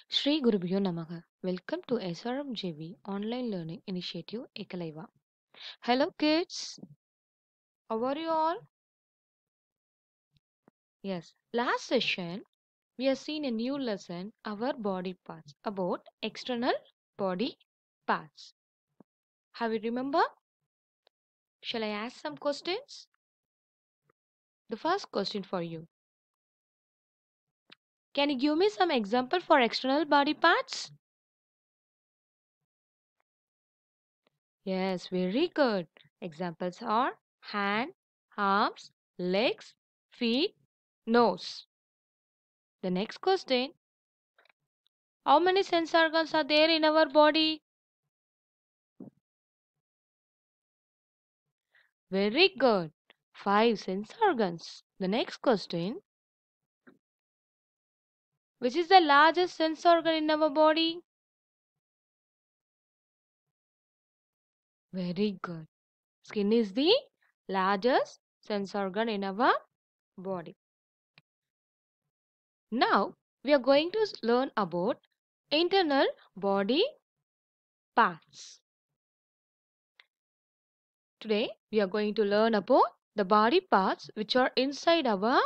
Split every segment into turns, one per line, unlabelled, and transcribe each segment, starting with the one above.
Shri Gurubhyo Namaha. Welcome to SRMJV Online Learning Initiative Ekalaiva. Hello kids, how are you all? Yes, last session we have seen a new lesson, our body parts, about external body parts. Have you remember? Shall I ask some questions? The first question for you. Can you give me some example for external body parts? Yes, very good. Examples are hand, arms, legs, feet, nose. The next question. How many sense organs are there in our body? Very good. 5 sense organs. The next question. Which is the largest sense organ in our body? Very good. Skin is the largest sense organ in our body. Now we are going to learn about internal body parts. Today we are going to learn about the body parts which are inside our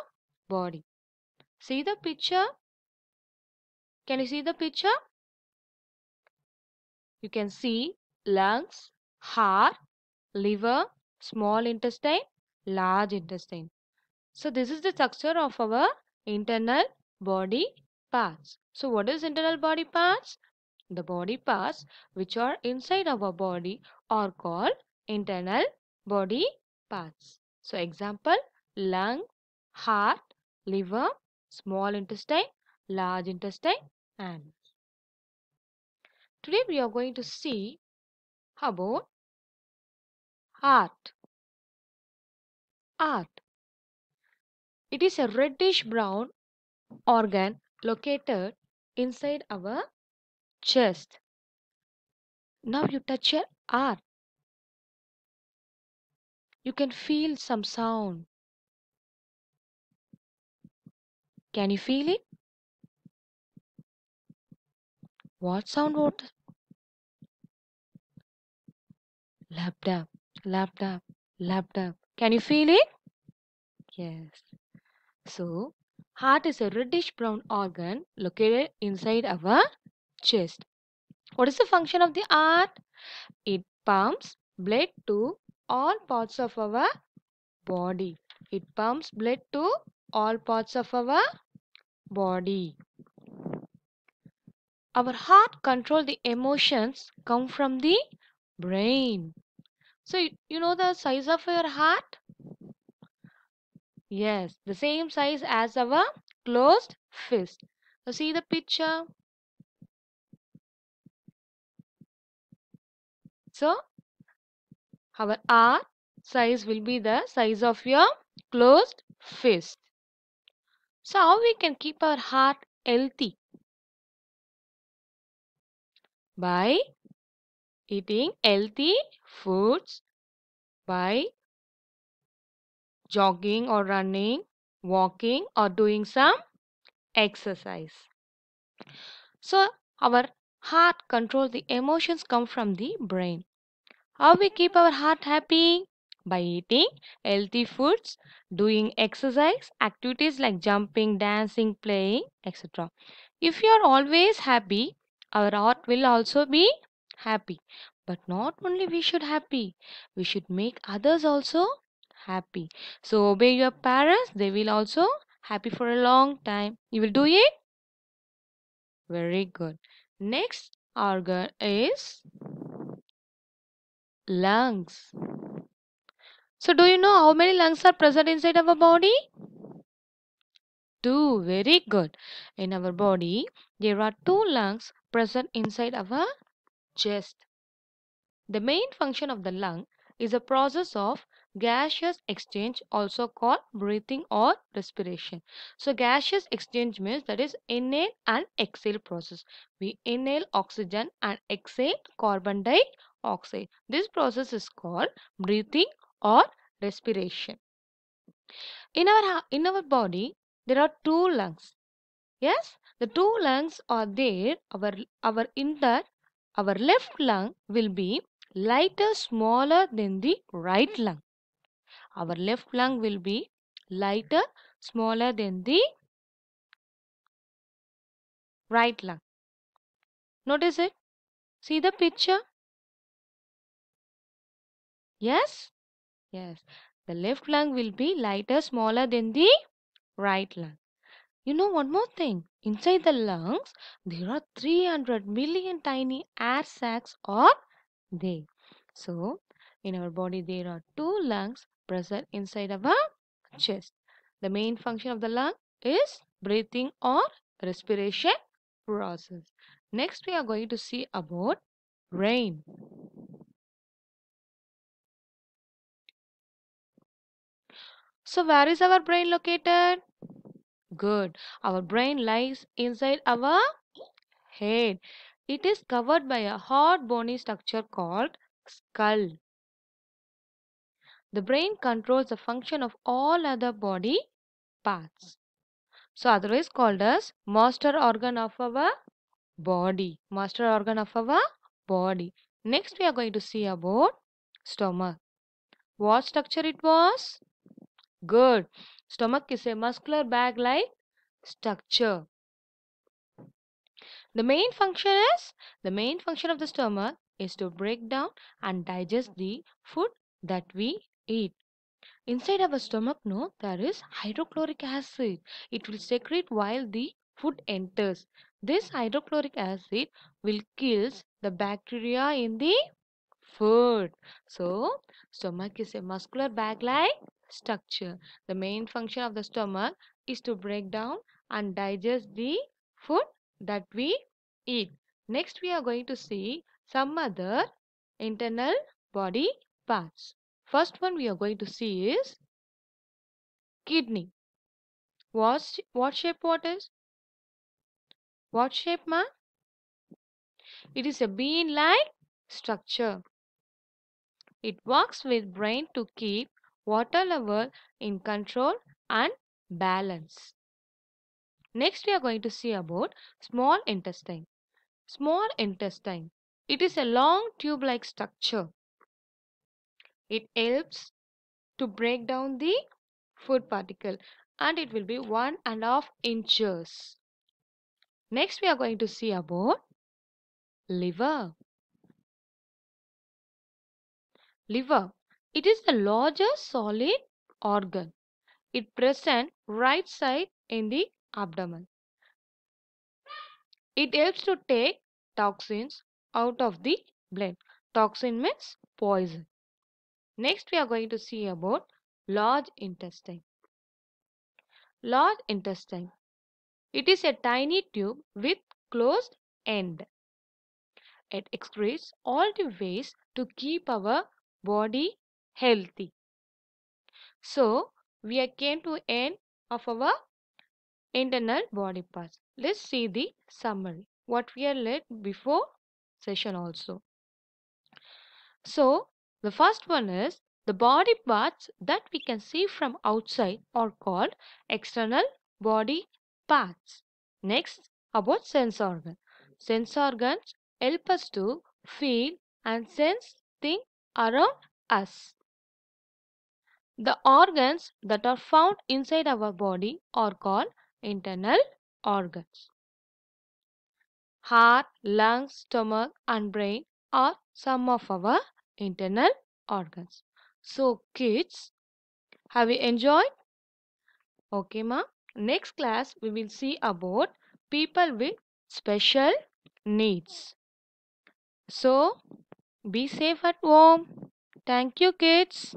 body. See the picture? Can you see the picture? You can see lungs, heart, liver, small intestine, large intestine. So this is the structure of our internal body parts. So what is internal body parts? The body parts which are inside our body are called internal body parts. So example, lung, heart, liver, small intestine, large intestine, and today we are going to see about heart. Heart. It is a reddish brown organ located inside our chest. Now you touch your heart. You can feel some sound. Can you feel it? What sound was it? Laptop, laptop, laptop. Can you feel it? Yes. So, heart is a reddish brown organ located inside our chest. What is the function of the heart? It pumps blood to all parts of our body. It pumps blood to all parts of our body. Our heart control the emotions come from the brain. So you know the size of your heart? Yes, the same size as our closed fist. So see the picture. So our heart size will be the size of your closed fist. So how we can keep our heart healthy? By eating healthy foods, by jogging or running, walking or doing some exercise. So our heart control the emotions come from the brain. How we keep our heart happy? By eating healthy foods, doing exercise, activities like jumping, dancing, playing, etc. If you are always happy, our heart will also be happy. But not only we should happy, we should make others also happy. So obey your parents, they will also happy for a long time. You will do it? Very good. Next organ is lungs. So do you know how many lungs are present inside our body? Two. Very good. In our body, there are two lungs present inside our chest. The main function of the lung is a process of gaseous exchange, also called breathing or respiration. So gaseous exchange means that is inhale and exhale process. We inhale oxygen and exhale carbon dioxide. This process is called breathing or respiration. In our body, there are two lungs. Yes, The two lungs are there. Our left lung will be lighter, smaller than the right lung. Our left lung will be lighter, smaller than the right lung. Notice it. See the picture? Yes? Yes. The left lung will be lighter, smaller than the right lung. You know one more thing. Inside the lungs, there are 300 million tiny air sacs are there. So, in our body, there are two lungs present inside our chest. The main function of the lung is breathing or respiration process. Next, we are going to see about brain. So, where is our brain located? Good. Our brain lies inside our head. It is covered by a hard bony structure called skull. The brain controls the function of all other body parts. So otherwise called as master organ of our body. Master organ of our body. Next we are going to see about stomach. What structure it was? Good. Stomach is a muscular bag-like structure. The main function is the main function of the stomach is to break down and digest the food that we eat. Inside our stomach, no, there is hydrochloric acid. It will secrete while the food enters. This hydrochloric acid will kills the bacteria in the food. So, stomach is a muscular bag-like structure. The main function of the stomach is to break down and digest the food that we eat. Next, we are going to see some other internal body parts. First one we are going to see is kidney. What shape what is? What shape ma? It is a bean-like structure. It works with brain to keep water level in control and balance. Next we are going to see about small intestine. Small intestine. It is a long tube-like structure. It helps to break down the food particle and it will be 1.5 inches. Next we are going to see about liver. Liver. It is the largest solid organ. It present right side in the abdomen. It helps to take toxins out of the blood. Toxin means poison. Next we are going to see about large intestine. Large intestine. It is a tiny tube with closed end. It excretes all the waste to keep our body healthy. So, we came to end of our internal body parts. Let's see the summary. What we are learned before session also. So, the first one is the body parts that we can see from outside are called external body parts. Next, about sense organ. Sense organs help us to feel and sense things around us. The organs that are found inside our body are called internal organs. Heart, lungs, stomach and brain are some of our internal organs. So kids, have you enjoyed? Okay ma. Next class we will see about people with special needs. So be safe at home. Thank you kids.